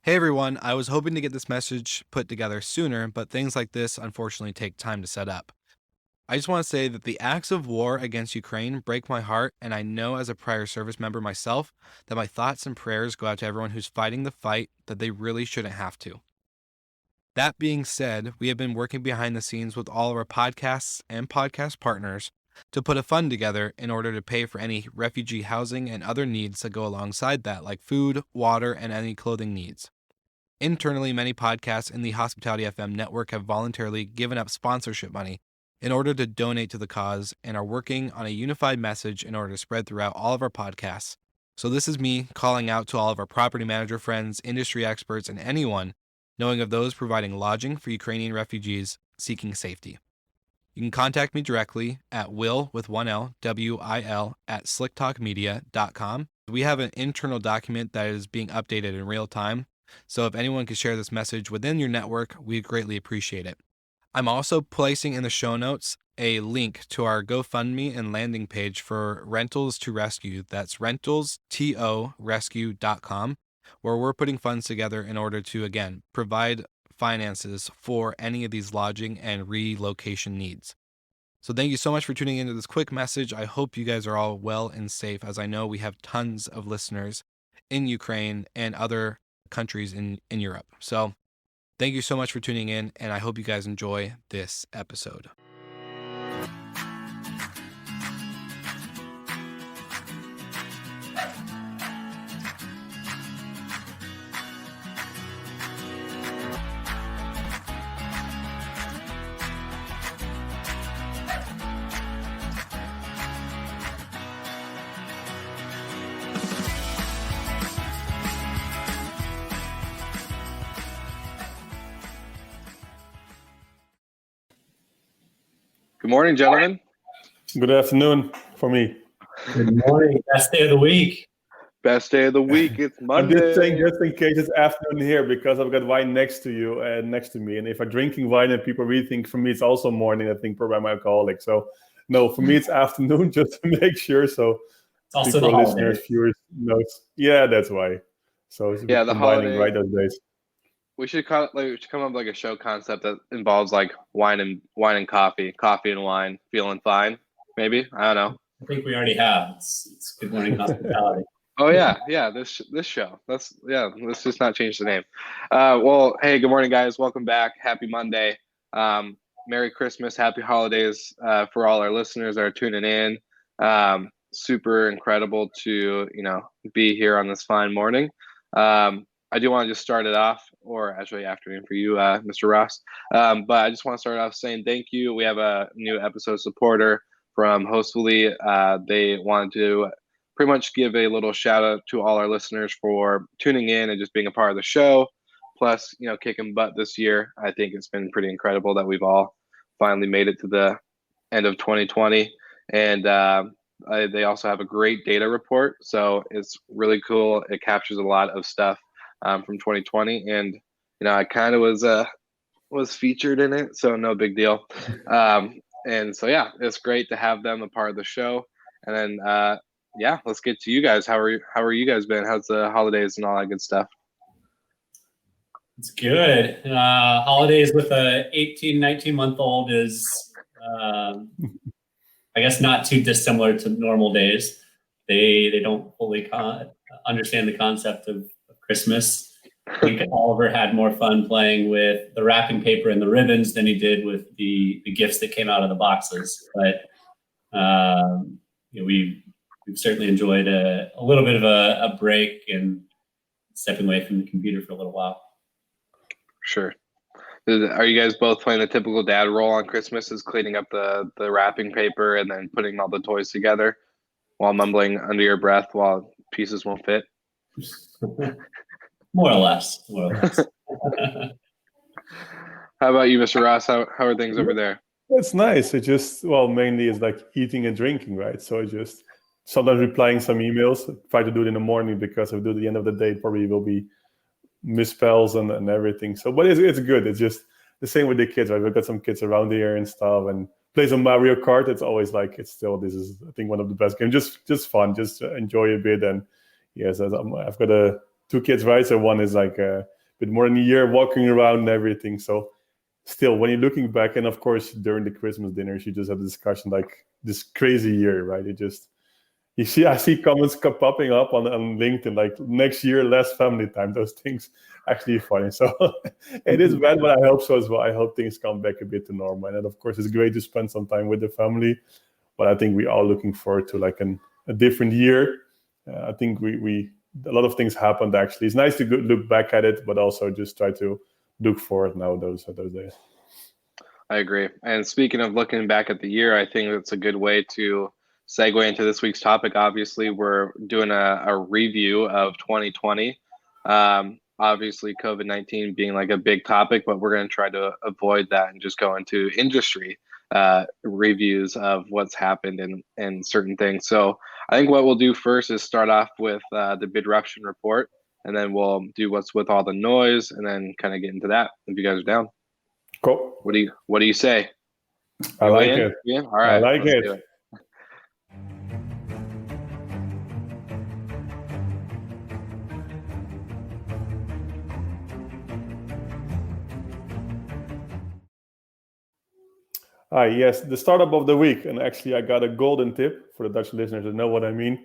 Hey everyone, I was hoping to get this message put together sooner, but things like this unfortunately take time to set up. I just want to say that the acts of war against Ukraine break my heart, and I know as a prior service member myself that my thoughts and prayers go out to everyone who's fighting the fight that they really shouldn't have to. That being said, we have been working behind the scenes with all of our podcasts and podcast partners to put a fund together in order to pay for any refugee housing and other needs that go alongside that, like food, water, and any clothing needs. Internally, many podcasts in the Hospitality FM network have voluntarily given up sponsorship money in order to donate to the cause and are working on a unified message in order to spread throughout all of our podcasts. So this is me calling out to all of our property manager friends, industry experts, and anyone knowing of those providing lodging for Ukrainian refugees seeking safety. You can contact me directly at will with one L, W-I-L, at slicktalkmedia.com. We have an internal document that is being updated in real time, so if anyone could share this message within your network, we'd greatly appreciate it. I'm also placing in the show notes a link to our GoFundMe and landing page for Rentals to Rescue. That's rentalstorescue.com, where we're putting funds together in order to, again, provide finances for any of these lodging and relocation needs. So thank you so much for tuning into this quick message. I hope you guys are all well and safe, as I know we have tons of listeners in Ukraine and other countries in Europe. So thank you so much for tuning in, and I hope you guys enjoy this episode. Good morning, gentlemen. Good afternoon for me. Good morning. Best day of the week. Best day of the week. It's Monday. I'm just saying, just in case it's afternoon here, because I've got wine next to you and next to me. And if I'm drinking wine and people really think for me it's also morning, I think probably I'm alcoholic. So no, for me it's afternoon, just to make sure. So It's also people, the listeners, holiday. viewers know. Yeah, that's why. So it's Yeah, the combining holiday. right those days. We should come up with like a show concept that involves like wine and coffee and wine, feeling fine. Maybe, I don't know. I think we already have. It's Good Morning Hospitality. Oh yeah. This show. Let's just not change the name. Well, hey, good morning, guys. Welcome back. Happy Monday. Merry Christmas. Happy holidays for all our listeners that are tuning in. Super incredible to be here on this fine morning. I do want to just start it off, or actually afternoon for you, Mr. Ross. But I just want to start off saying thank you. We have a new episode supporter from Hostfully. They wanted to pretty much give a little shout out to all our listeners for tuning in and just being a part of the show. Plus, kicking butt this year. I think it's been pretty incredible that we've all finally made it to the end of 2020. And they also have a great data report. So it's really cool. It captures a lot of stuff from 2020, and I kind of was featured in it, so no big deal. And so yeah, it's great to have them a part of the show. And then let's get to you guys. How are you guys been? How's the holidays and all that good stuff? It's good. Holidays with a 18, 19-month-old is, I guess, not too dissimilar to normal days. They don't fully understand the concept of Christmas. I think Oliver had more fun playing with the wrapping paper and the ribbons than he did with the gifts that came out of the boxes. But we've certainly enjoyed a little bit of a break and stepping away from the computer for a little while. Sure. Are you guys both playing the typical dad role on Christmas, is cleaning up the wrapping paper and then putting all the toys together while mumbling under your breath while pieces won't fit? More or less. How about you, Mr. Ross? How are things over there? That's nice. It just, mainly it's like eating and drinking, right? So I just sometimes replying some emails. I try to do it in the morning because if I do it at the end of the day, it probably will be misspells and everything. So, but it's good. It's just the same with the kids, right? We've got some kids around here and stuff, and play some Mario Kart. It's always like, this is, I think, one of the best games. Just fun, just enjoy a bit. And yes, I've got two kids, right? So one is like bit more than a year walking around and everything. So still, when you're looking back, and of course during the Christmas dinners, you just have a discussion like this crazy year, right? I see comments popping up on LinkedIn like next year less family time. Those things actually funny. So it is bad, but I hope so as well. I hope things come back a bit to normal. And then of course it's great to spend some time with the family. But I think we are looking forward to like a different year. I think we a lot of things happened actually. It's nice to look back at it, but also just try to look forward now those days. I agree. And speaking of looking back at the year, I think that's a good way to segue into this week's topic. Obviously, we're doing a review of 2020. Obviously, COVID-19 being like a big topic, but we're going to try to avoid that and just go into industry reviews of what's happened in certain things. So I think what we'll do first is start off with the Bidruption report, and then we'll do what's with all the noise, and then kind of get into that if you guys are down. Cool. What do you say? I like it. Yeah. All right. I like it. Do it. Yes, the startup of the week. And actually, I got a golden tip for the Dutch listeners that know what I mean.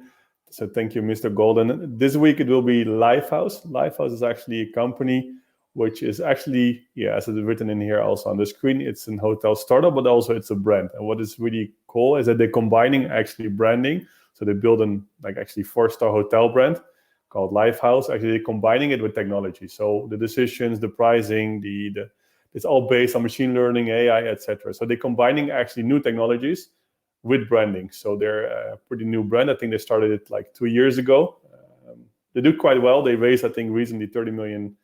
So thank you, Mr. Golden. This week, it will be Lifehouse. Lifehouse is actually a company which is actually, as it is written in here also on the screen, it's a hotel startup, but also it's a brand. And what is really cool is that they're combining actually branding. So they build an actually 4-star hotel brand called Lifehouse. Actually, they're combining it with technology. So the decisions, the pricing, it's all based on machine learning, AI, etc. So they're combining actually new technologies with branding. So they're a pretty new brand. I think they started it like 2 years ago. They do quite well. They raised, I think, recently $30 million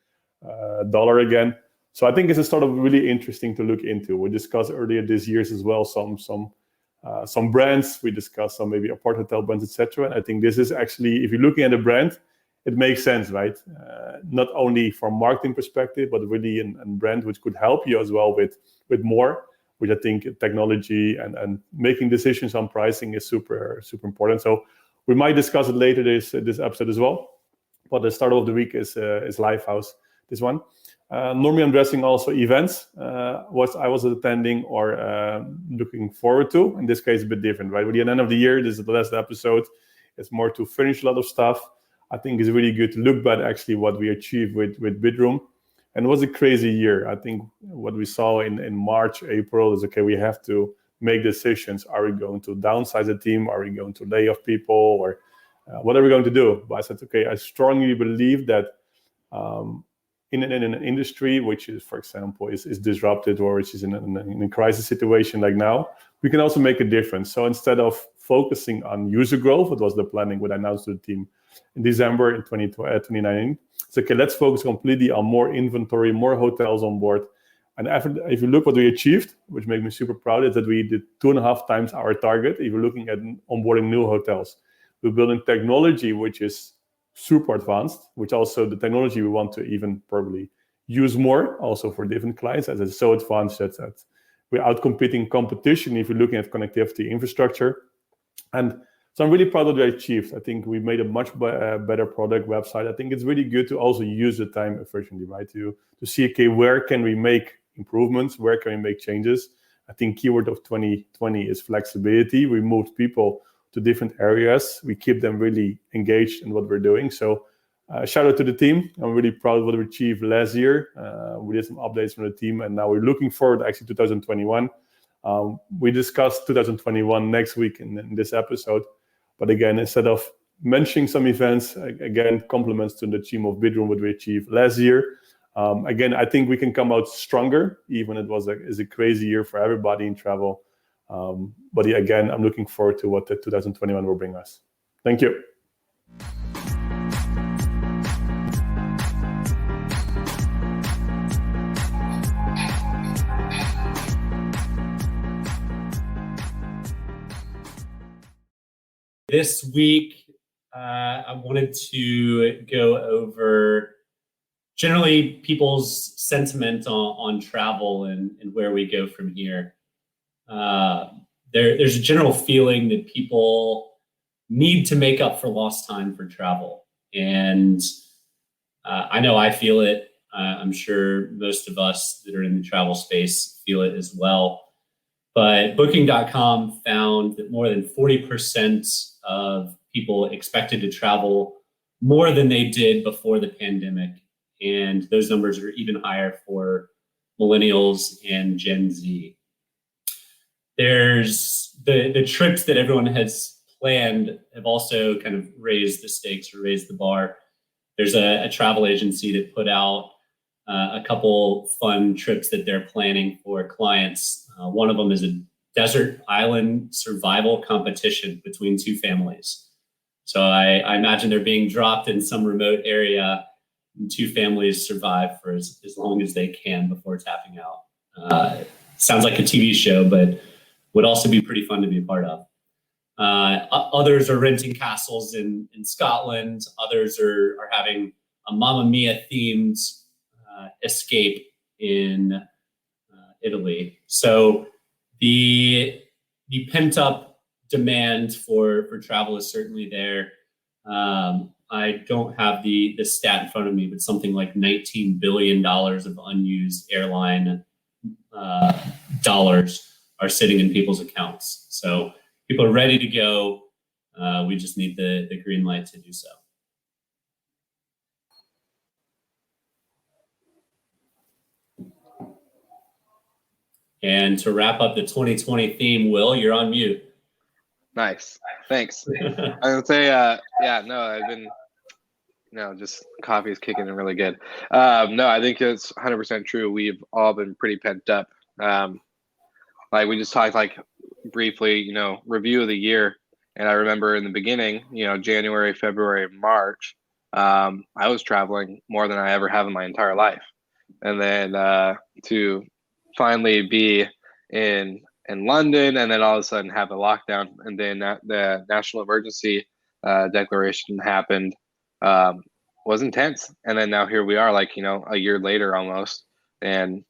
again. So I think it's a sort of really interesting to look into. We discussed earlier this year as well some brands. We discussed some maybe apart hotel brands, etc. And I think this is actually, if you're looking at a brand, it makes sense, right? Not only from marketing perspective, but really a brand which could help you as well with more, which I think technology and making decisions on pricing is super, super important. So we might discuss it later this episode as well. But the start of the week is Lifehouse, this one. Normally I'm addressing also events, what I was attending or looking forward to. In this case, a bit different, right? With the end of the year, this is the last episode. It's more to finish a lot of stuff. I think it's really good to look back actually what we achieved with Bidroom. And it was a crazy year. I think what we saw in March, April is, okay, we have to make decisions. Are we going to downsize the team? Are we going to lay off people? Or what are we going to do? But I said, okay, I strongly believe that in an industry which is, for example, is disrupted or which is in a crisis situation like now, we can also make a difference. So instead of focusing on user growth, it was the planning what I announced to the team in December in 2019. So okay, let's focus completely on more inventory, more hotels on board. And if you look what we achieved, which makes me super proud, is that we did 2.5 times our target. If you're looking at onboarding new hotels, we're building technology which is super advanced, which also the technology we want to even probably use more also for different clients, as it's so advanced that we're outcompeting competition if you're looking at connectivity infrastructure. And so I'm really proud of what we achieved. I think we made a much better product website. I think it's really good to also use the time efficiently, right? To see, okay, where can we make improvements? Where can we make changes? I think keyword of 2020 is flexibility. We moved people to different areas. We keep them really engaged in what we're doing. So shout out to the team. I'm really proud of what we achieved last year. We did some updates from the team, and now we're looking forward to actually 2021. We discussed 2021 next week in this episode. But again, instead of mentioning some events, again, compliments to the team of Bidroom, what we achieved last year. Again, I think we can come out stronger, even it was a crazy year for everybody in travel. But yeah, again, I'm looking forward to what the 2021 will bring us. Thank you. This week, I wanted to go over generally people's sentiment on travel and where we go from here. There's a general feeling that people need to make up for lost time for travel. And I know I feel it. I'm sure most of us that are in the travel space feel it as well. But Booking.com found that more than 40% of people expected to travel more than they did before the pandemic. And those numbers are even higher for millennials and Gen Z. There's the trips that everyone has planned have also kind of raised the stakes or raised the bar. There's a travel agency that put out a couple fun trips that they're planning for clients. One of them is a desert island survival competition between two families. So I imagine they're being dropped in some remote area, and two families survive for as long as they can before tapping out. Sounds like a TV show, but would also be pretty fun to be a part of. Others are renting castles in Scotland. Others are having a Mamma Mia themed escape in Italy. So the pent up demand for travel is certainly there. I don't have the stat in front of me, but something like $19 billion of unused airline dollars are sitting in people's accounts. So people are ready to go. We just need the green light to do so. And to wrap up the 2020 theme, Will, you're on mute. Nice. Thanks. I would say, I've been, just coffee is kicking in really good. No, I think it's 100% true. We've all been pretty pent up. Like we just talked like briefly, review of the year. And I remember in the beginning, January, February, March, I was traveling more than I ever have in my entire life. And then to finally be in London and then all of a sudden have a lockdown and then the national emergency declaration happened was intense. And then now here we are like, a year later almost. And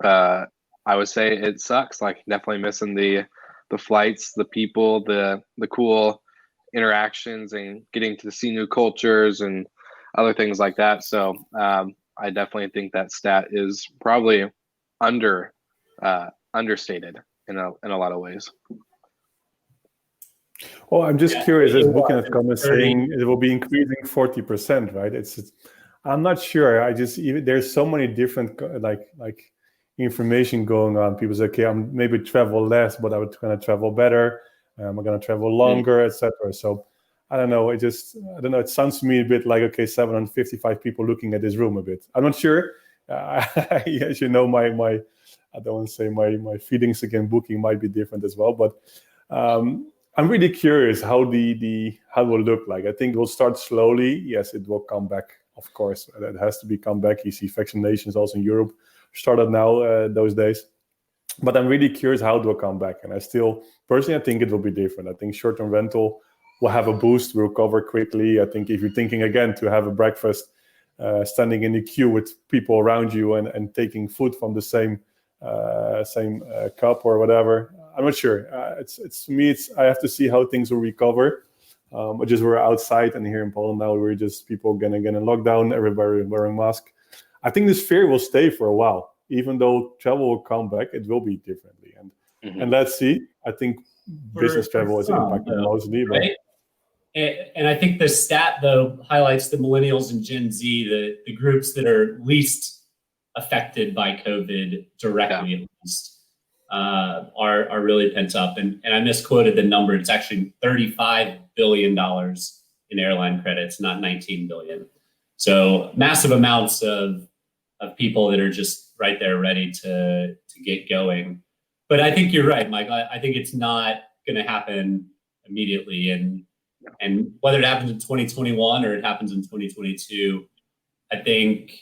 I would say it sucks, like definitely missing the flights, the people, the cool interactions and getting to see new cultures and other things like that. So I definitely think that stat is probably understated in a lot of ways. Well, I'm just curious, as Booking.com is saying it will be increasing 40%, right? I'm not sure. There's so many different like information going on. People say, okay, I'm maybe travel less, but I'm going to travel better. I'm going to travel longer, etc. So I don't know. I don't know. It sounds to me a bit like, okay, 755 people looking at this room a bit. I'm not sure. As you know, my I don't want to say my feelings against Booking might be different as well, but I'm really curious how how it will look like. I think it will start slowly. Yes, it will come back. Of course, it has to be come back. You see vaccinations also in Europe started now those days. But I'm really curious how it will come back. And I think it will be different. I think short-term rental will have a boost, will recover quickly. I think if you're thinking again to have a breakfast, standing in the queue with people around you and taking food from the same cup or whatever, I'm not sure. It's me. I have to see how things will recover. We're outside, and here in Poland now we're just people again in lockdown. Everybody wearing mask. I think this fear will stay for a while, even though travel will come back. It will be differently, and let's see. I think business travel is impacted mostly, right? And I think the stat though highlights the millennials and Gen Z, the groups that are least affected by COVID directly, at least. Are really pent up. And I misquoted the number. It's actually $35 billion in airline credits, not 19 billion. So massive amounts of people that are just right there ready to get going. But I think you're right, Mike. I think it's not going to happen immediately. And whether it happens in 2021 or it happens in 2022, I think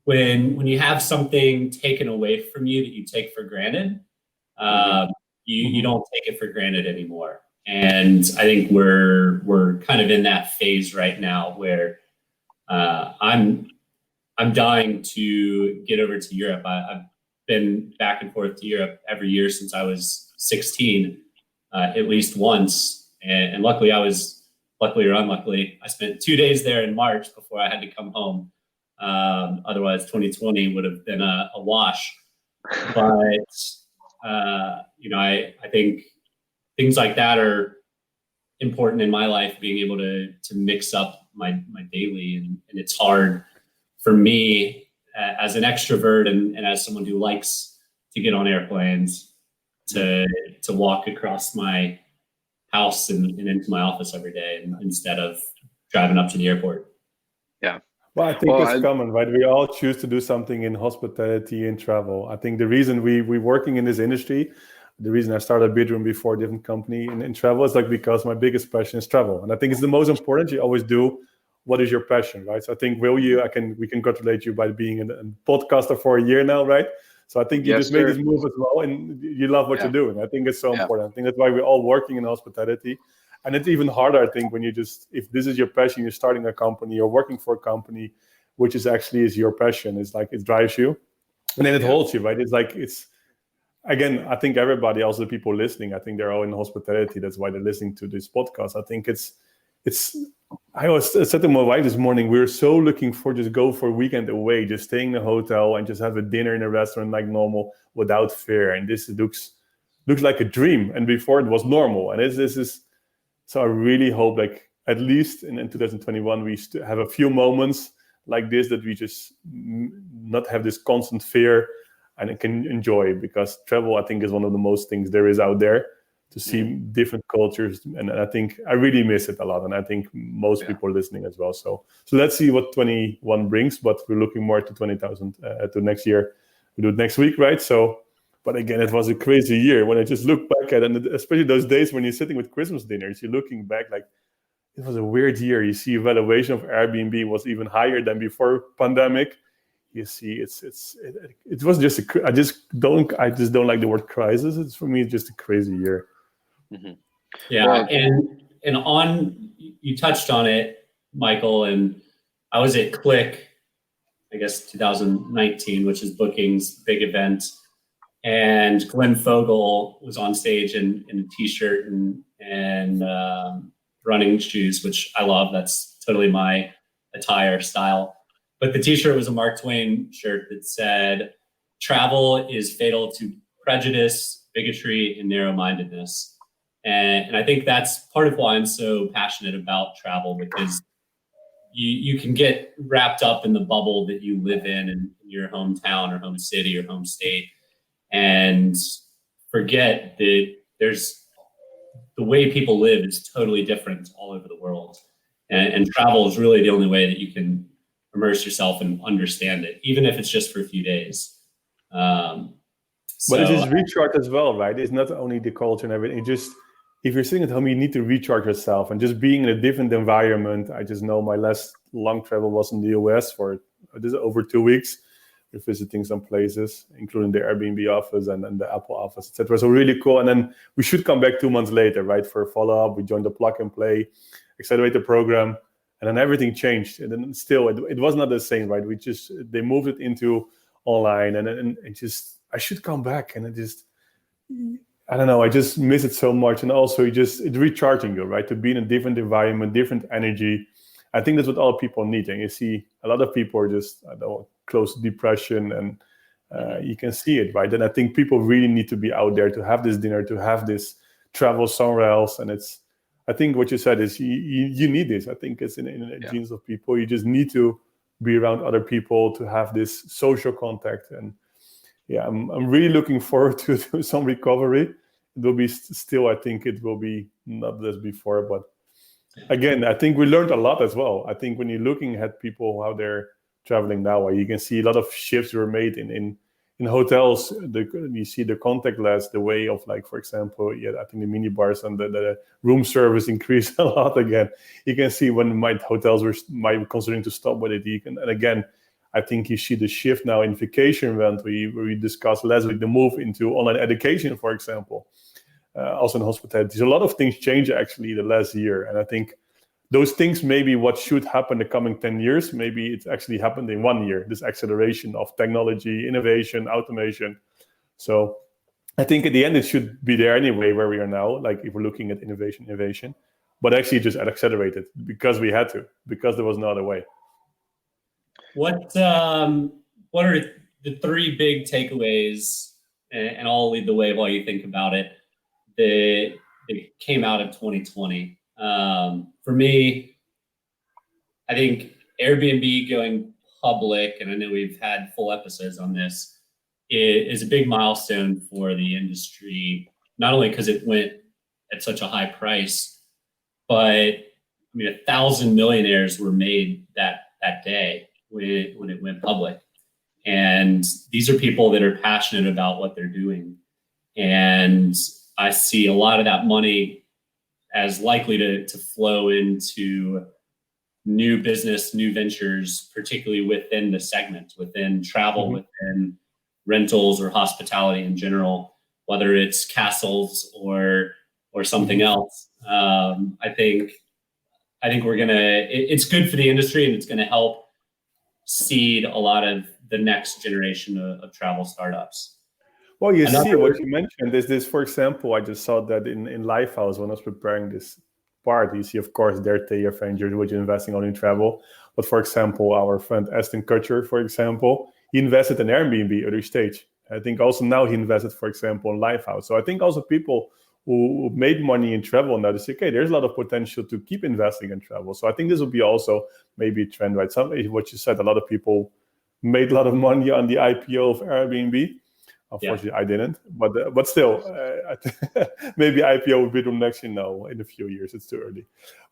when you have something taken away from you that you take for granted, you don't take it for granted anymore. And I think we're kind of in that phase right now where I'm dying to get over to Europe. I've been back and forth to Europe every year since I was 16, at least once. And luckily or unluckily, I spent 2 days there in March before I had to come home. Otherwise, 2020 would have been a wash. But I think things like that are important in my life. Being able to mix up my daily, and it's hard for me as an extrovert and as someone who likes to get on airplanes to walk across my house and into my office every day instead of driving up to the airport. Yeah. Well, I think it's common, right? We all choose to do something in hospitality and travel. I think the reason we're working in this industry, the reason I started Bedroom before a different company in travel is like because my biggest passion is travel. And I think it's the most important. You always do what is your passion, right? So I think, we can congratulate you by being a podcaster for a year now, right? So I think you just made this move as well, and you love what you're doing. I think it's so important. I think that's why we're all working in hospitality. And it's even harder, I think, when if this is your passion, you're starting a company, you're working for a company, which is your passion. It's like, it drives you, and then it holds you, right? Again, I think everybody, also the people listening, I think they're all in hospitality. That's why they're listening to this podcast. I think I said to my wife this morning, we're so looking for just go for a weekend away, just staying in a hotel and just have a dinner in a restaurant like normal without fear. And this looks like a dream. And before it was normal. And this is, so I really hope, like, at least in 2021, we have a few moments like this, that we just not have this constant fear and can enjoy, because travel, I think, is one of the most things there is out there, to see different cultures. And I think I really miss it a lot. And I think most people listening as well. So let's see what 21 brings, but we're looking more to 20,000 to next year. We do it next week, right? So, but again, it was a crazy year when I just look back at it, and especially those days when you're sitting with Christmas dinners, you're looking back like, it was a weird year. You see, valuation of Airbnb was even higher than before pandemic. You see, it was just I just don't like the word crisis. It's, for me, it's just a crazy year. Mm-hmm. Yeah, well, and you touched on it, Michael, and I was at Click, I guess 2019, which is Booking's big event, and Glenn Fogel was on stage in a t-shirt and running shoes, which I love. That's totally my attire style. But the t-shirt was a Mark Twain shirt that said, "Travel is fatal to prejudice, bigotry, and narrow-mindedness." And I think that's part of why I'm so passionate about travel, because you can get wrapped up in the bubble that you live in your hometown or home city or home state, and forget that the way people live is totally different all over the world. And travel is really the only way that you can immerse yourself and understand it, even if it's just for a few days. But it is recharge as well, right? It's not only the culture and everything. If you're sitting at home, you need to recharge yourself, and just being in a different environment. I just know my last long travel was in the US for over 2 weeks. We're visiting some places, including the Airbnb office and the Apple office, etc. So really cool. And then we should come back 2 months later, right, for a follow-up. We joined the Plug and Play Accelerator program, and then everything changed. And then still, it was not the same, right? They moved it into online, and it just, I should come back, and I don't know, I just miss it so much. And also it's recharging you, right? To be in a different environment, different energy. I think that's what all people need. And you see a lot of people are just, I don't know, close to depression, and you can see it, right? And I think people really need to be out there to have this dinner, to have this travel somewhere else. And I think what you said is you need this. I think it's in the genes of people. You just need to be around other people, to have this social contact. And yeah, I'm really looking forward to some recovery. It will be still, I think it will be not as before, but again, I think we learned a lot as well. I think when you're looking at people, how they're traveling now, you can see a lot of shifts were made in hotels. You see the contactless, the way of, like, for example, I think the minibars and the room service increased a lot again. You can see when hotels might be considering to stop with it. And again, I think you see the shift now in vacation rent. We discussed last week the move into online education, for example, also in hospitality. So a lot of things change actually the last year. And I think those things, maybe what should happen the coming 10 years, maybe it's actually happened in 1 year, this acceleration of technology, innovation, automation. So I think at the end, it should be there anyway, where we are now, like if we're looking at innovation, but actually just accelerated because we had to, because there was no other way. What are the three big takeaways, and I'll lead the way while you think about it, that came out of 2020? For me, I think Airbnb going public, and I know we've had full episodes on this, is a big milestone for the industry, not only because it went at such a high price, but I mean, 1,000 millionaires were made that day when it went public. And these are people that are passionate about what they're doing. And I see a lot of that money as likely to flow into new business, new ventures, particularly within the segment, within travel, within rentals or hospitality in general, whether it's castles or something else. I think it's good for the industry, and it's gonna help seed a lot of the next generation of travel startups. Well, you see what you mentioned is this, for example, I just saw that in Lifehouse when I was preparing this part, you see, of course, their Taya Ventures, which is investing only in travel. But for example, our friend Aston Kutcher, for example, he invested in Airbnb early stage. I think also now he invested, for example, in Lifehouse. So I think also people who made money in travel now, they say, okay, there's a lot of potential to keep investing in travel. So I think this will be also maybe a trend, right? What you said, a lot of people made a lot of money on the IPO of Airbnb. Unfortunately, yeah. I didn't, but still, maybe IPO will be the next, in a few years. It's too early.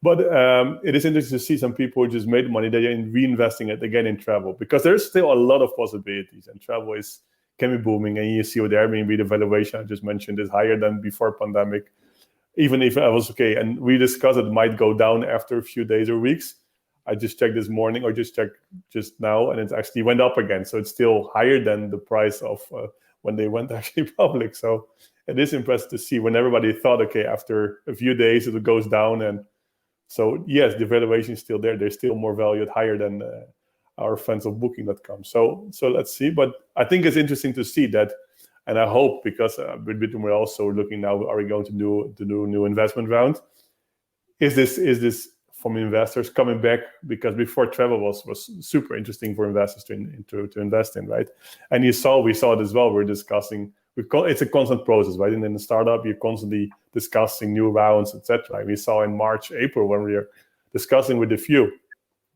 But it is interesting to see some people who just made money, they are reinvesting it again in travel, because there's still a lot of possibilities, and travel can be booming. And you see with Airbnb, the valuation I just mentioned is higher than before pandemic. Even if I was okay, and we discussed it might go down after a few days or weeks. I just checked this morning, or just checked just now, and it actually went up again. So it's still higher than the price of when they went actually public. So it is impressive to see when everybody thought, okay, after a few days it goes down. And so, yes, the valuation is still there. They're still more valued higher than our friends of Booking.com. So let's see. But I think it's interesting to see that. And I hope, because we're also looking now, are we going to do new investment round? Is this from investors coming back? Because before, travel was super interesting for investors to invest in, right? And we saw it as well. We're discussing. It's a constant process, right? And in the startup, you're constantly discussing new rounds, etc. We saw in March, April, when we were discussing with a few,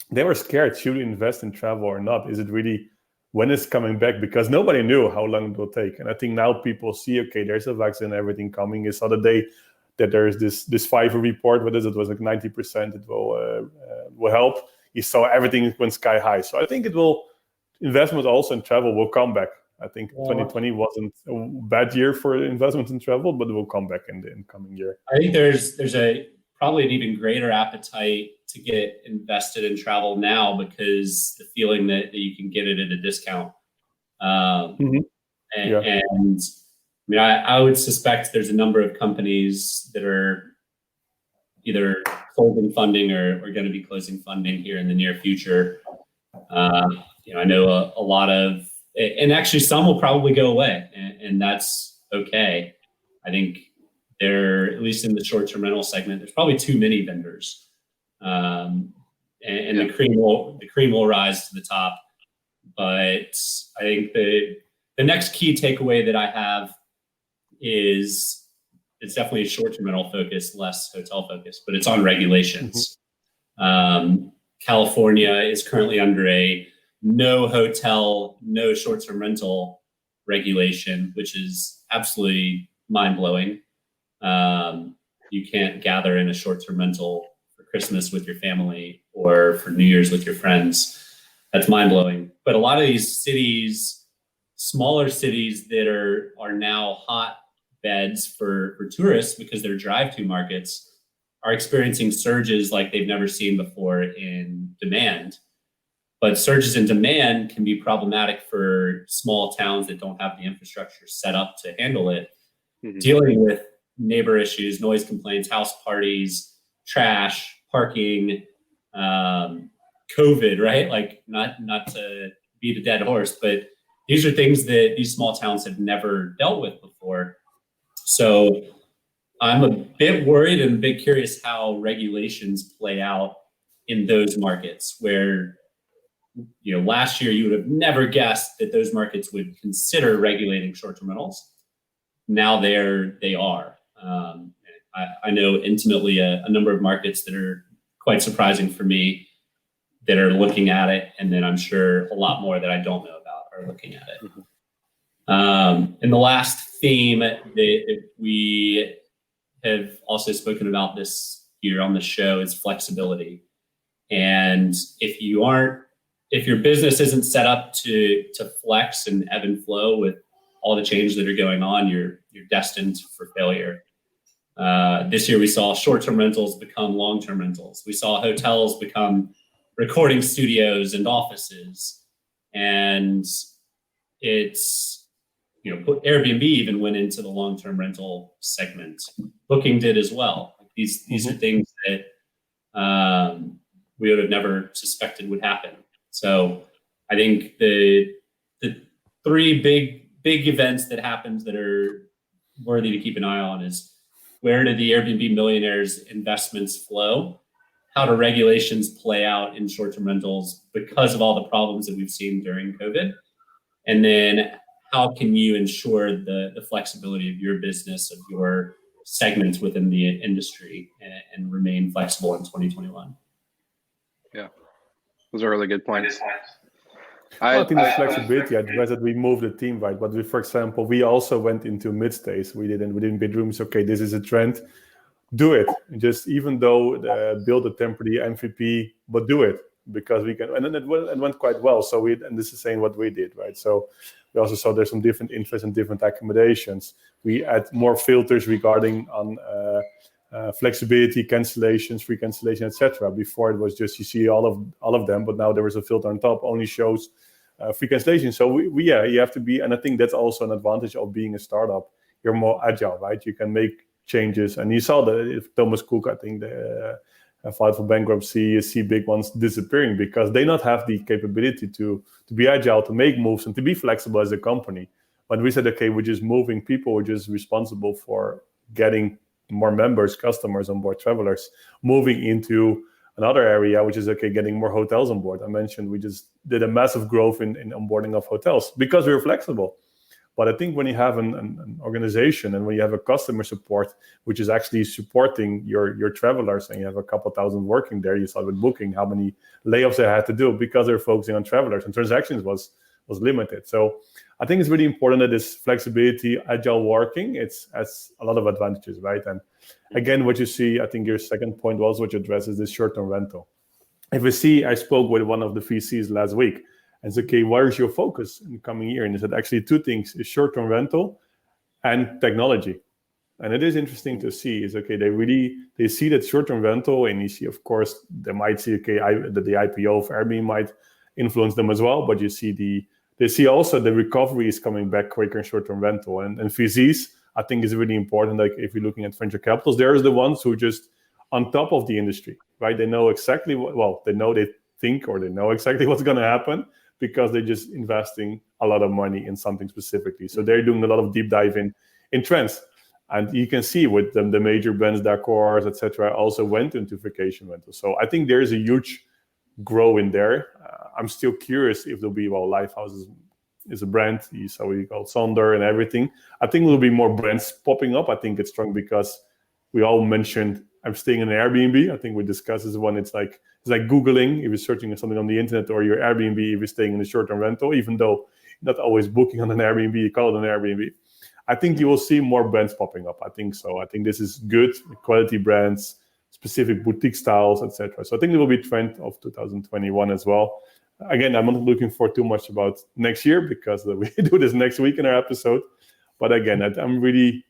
they were scared: should we invest in travel or not? Is it really, when it's coming back? Because nobody knew how long it will take. And I think now people see, okay, there's a vaccine, everything coming. It's other day that there is this Fiverr report. What is it? It was like 90%. It will help. You saw everything went sky high. So I think investment also in travel will come back. I think 2020 wasn't a bad year for investment in travel, but it will come back in the incoming year. I think there's probably an even greater appetite to get invested in travel now, because the feeling that you can get it at a discount. And I mean, I would suspect there's a number of companies that are either closing funding or going to be closing funding here in the near future. I know a lot of, and actually some will probably go away, and that's okay. I think at least in the short-term rental segment, there's probably too many vendors, and the cream will rise to the top. But I think the next key takeaway that I have is it's definitely a short-term rental focus, less hotel focus, but it's on regulations. California is currently under a no hotel, no short-term rental regulation, which is absolutely mind-blowing. You can't gather in a short-term rental for Christmas with your family or for New Year's with your friends. That's mind-blowing. But a lot of these cities, smaller cities that are now hot beds for tourists because they're drive-to markets, are experiencing surges like they've never seen before in demand. But surges in demand can be problematic for small towns that don't have the infrastructure set up to handle it. Dealing with neighbor issues, noise complaints, house parties, trash, parking, COVID, right? Like not to beat a dead horse, but these are things that these small towns have never dealt with before. So I'm a bit worried and a bit curious how regulations play out in those markets where last year you would have never guessed that those markets would consider regulating short-term rentals. Now they are. I know intimately a number of markets that are quite surprising for me that are looking at it, and then I'm sure a lot more that I don't know about are looking at it. And the last theme that we have also spoken about this year on the show is flexibility. And if your business isn't set up to flex and ebb and flow with all the changes that are going on, you're destined for failure. This year we saw short-term rentals become long-term rentals. We saw hotels become recording studios and offices. And it's, Airbnb even went into the long-term rental segment. Booking did as well. These are things that we would have never suspected would happen. So I think the three big events that happened that are worthy to keep an eye on is, where do the Airbnb millionaires' investments flow? How do regulations play out in short-term rentals because of all the problems that we've seen during COVID? And then how can you ensure the flexibility of your business, of your segments within the industry, and remain flexible in 2021? Yeah, those are really good points. I think the flexibility, advice that we moved the team, right? But for example, we also went into mid-stays. We didn't bedrooms. Okay, this is a trend. Do it. Just even though build a temporary MVP, but do it, because we can. And then it went quite well. So and this is saying what we did, right? So we also saw there's some different interests and different accommodations. We add more filters regarding on flexibility, cancellations, free cancellation, etc. Before it was just you see all of them, but now there is a filter on top only shows free cancellation. So you have to be, and I think that's also an advantage of being a startup. You're more agile, right? You can make changes, and you saw that if Thomas Cook, I think, filed for bankruptcy, you see big ones disappearing because they not have the capability to be agile, to make moves, and to be flexible as a company. But we said, okay, we're just moving people, we're just responsible for getting more members, customers on board, travelers, moving into another area, which is, okay, getting more hotels on board. I mentioned we just did a massive growth in onboarding of hotels because we were flexible. But I think when you have an organization and when you have a customer support, which is actually supporting your travelers, and you have a couple thousand working there, you saw with Booking how many layoffs they had to do because they're focusing on travelers, and transactions was limited. So I think it's really important that this flexibility, agile working, has a lot of advantages, right? And again, what you see, I think your second point was what you address is this short-term rental. If we see, I spoke with one of the VCs last week, and said, okay, where is your focus in the coming year? And he said, actually, two things, is short-term rental and technology. And it is interesting to see is, okay, they see that short-term rental, and you see, of course, they might see, okay, that the IPO of Airbnb might influence them as well, but you see they see also the recovery is coming back quicker in short-term rental. And VCs, I think, is really important. Like if you're looking at venture capitals, there's the ones who just on top of the industry, right? They know exactly they know exactly what's going to happen, because they're just investing a lot of money in something specifically. So they're doing a lot of deep dive in trends. And you can see with them, the major brands, Accor, etc., also went into vacation rental. So I think there is a huge grow in there. I'm still curious if there'll be, Lifehouse is a brand. You saw what you call Sonder and everything. I think there'll be more brands popping up. I think it's strong because we all mentioned I'm staying in an Airbnb. I think we discussed this one. It's like Googling if you're searching something on the internet, or your Airbnb if you're staying in a short-term rental, even though you're not always booking on an Airbnb, you call it an Airbnb. I think you will see more brands popping up. I think so. I think this is good, quality brands, specific boutique styles, etc. So I think it will be a trend of 2021 as well. Again, I'm not looking for too much about next year because we do this next week in our episode. But again, I'm really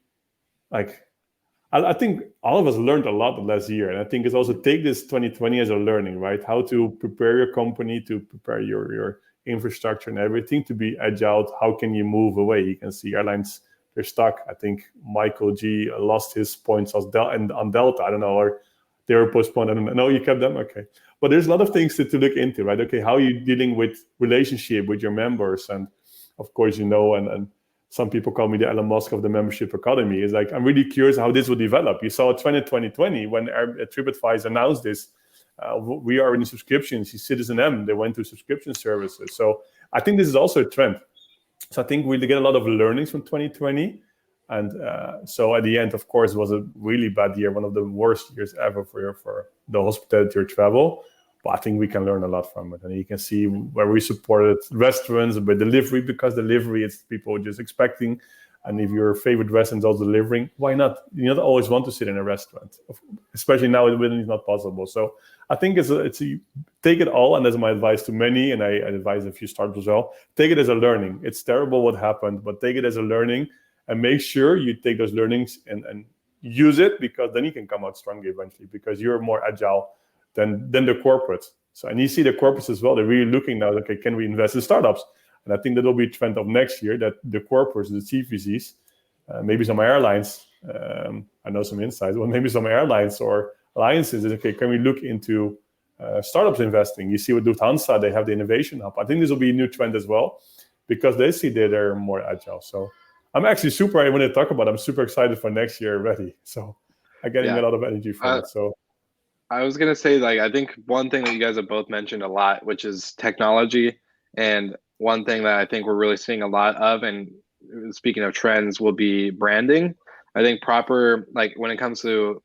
I think all of us learned a lot last year. And I think it's also take this 2020 as a learning, right? How to prepare your company, to prepare your infrastructure and everything to be agile. How can you move away? You can see airlines, they're stuck. I think Michael G lost his points on Delta. I don't know, or they were postponed. I don't know. No, you kept them? Okay. But there's a lot of things to look into, right? Okay, how are you dealing with relationship with your members? And of course, and some people call me the Elon Musk of the membership economy. It's like, I'm really curious how this will develop. You saw a trend in 2020 when TripAdvisor announced this. We are in subscriptions. Citizen M, they went to subscription services. So I think this is also a trend. So I think we get a lot of learnings from 2020. And so at the end, of course, it was a really bad year, one of the worst years ever for the hospitality or travel. But I think we can learn a lot from it. And you can see where we supported restaurants with delivery, because delivery is people just expecting. And if your favorite restaurant is also delivering, why not? You don't always want to sit in a restaurant, especially now when it's not possible. So I think it's take it all, and that's my advice to many, and I advise a few startups as well. Take it as a learning. It's terrible what happened, but take it as a learning, and make sure you take those learnings and use it, because then you can come out stronger eventually, because you're more agile than the corporates. So, and you see the corporates as well, they're really looking now, okay, can we invest in startups? And I think that will be a trend of next year, that the corporates, the CVCs, maybe some airlines, I know some insights, well, maybe some airlines or alliances is, okay, can we look into startups investing? You see what Lufthansa, they have the innovation hub. I think this will be a new trend as well, because they see that they're more agile. So I'm actually when I talk about it, I'm super excited for next year already. So I'm getting a lot of energy from it. So I was going to say, like, I think one thing that you guys have both mentioned a lot, which is technology. And one thing that I think we're really seeing a lot of, and speaking of trends, will be branding. I think proper, like when it comes to,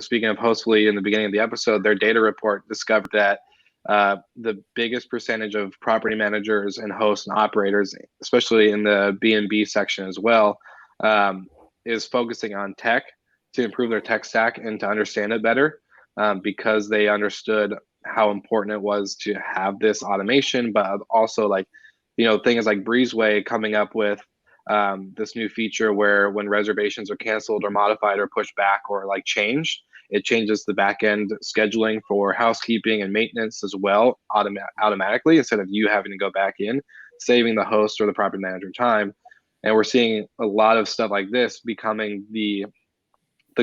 speaking of Hostfully in the beginning of the episode, their data report discovered that the biggest percentage of property managers and hosts and operators, especially in the B&B section as well, is focusing on tech to improve their tech stack and to understand it better, because they understood how important it was to have this automation, but also like, things like Breezeway coming up with this new feature where when reservations are canceled or modified or pushed back or like changed, it changes the back end scheduling for housekeeping and maintenance as well automatically, instead of you having to go back in, saving the host or the property manager time. And we're seeing a lot of stuff like this becoming the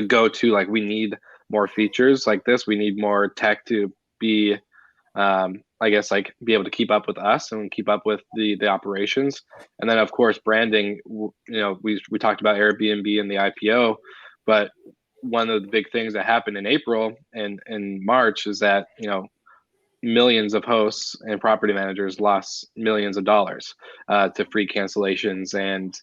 go-to. Like, we need more features like this. We need more tech to be, I guess, like be able to keep up with us and keep up with the operations. And then of course branding, we talked about Airbnb and the IPO, but one of the big things that happened in April and in March is that, millions of hosts and property managers lost millions of dollars to free cancellations and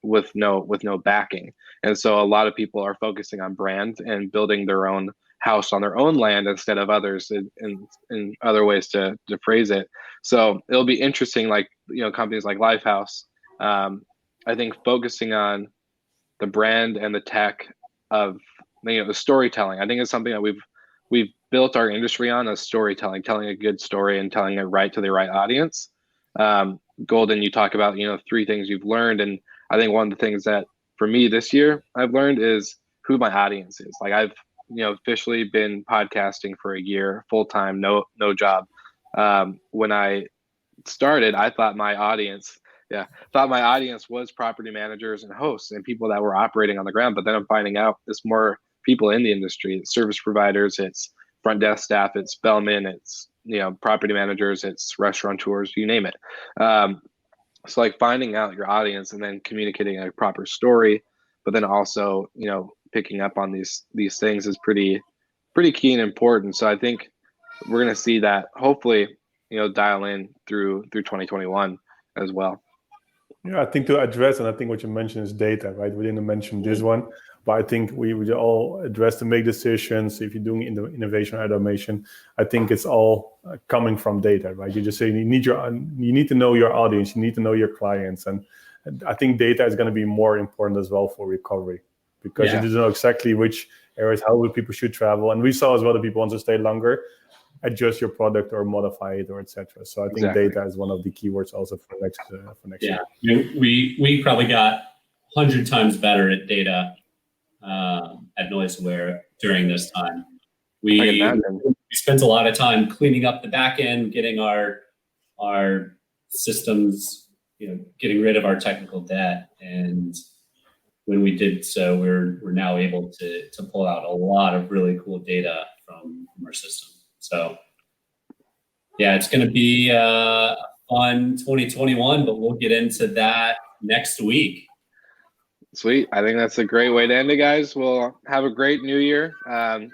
with no backing. And so a lot of people are focusing on brand and building their own house on their own land instead of others in other ways to phrase it. So it'll be interesting, like, companies like Lifehouse, I think focusing on the brand and the tech of, the storytelling. I think it's something that we've built our industry on, as storytelling, telling a good story and telling it right to the right audience. Golden, you talk about, 3 things you've learned. And I think one of the things that for me this year I've learned is who my audience is. Like, I've, officially been podcasting for a year, full-time, no job. When I started, I thought my audience was property managers and hosts and people that were operating on the ground. But then I'm finding out there's more people in the industry. It's service providers, it's front desk staff, it's bellmen, it's, property managers, it's restaurateurs, you name it. So like finding out your audience and then communicating a proper story, but then also, picking up on these things is pretty key and important. So I think we're going to see that hopefully, dial in through 2021 as well. Yeah, I think to address, and I think what you mentioned is data, right? We didn't mention this one, but I think we would all address to make decisions. If you're doing innovation or automation, I think it's all coming from data, right? You just say you need to know your audience, you need to know your clients, and I think data is going to be more important as well for recovery, because you need to know exactly which areas, how people should travel, and we saw as well that people want to stay longer, adjust your product or modify it or etc. So I think data is one of the keywords also for next year. We probably got 100 times better at data at NoiseAware during this time. We spent a lot of time cleaning up the back end, getting our systems, getting rid of our technical debt. And when we did so, we're now able to pull out a lot of really cool data from our system. So, yeah, it's going to be a fun 2021, but we'll get into that next week. Sweet. I think that's a great way to end it, guys. We'll have a great new year. Have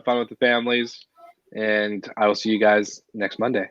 fun with the families. and I will see you guys next Monday.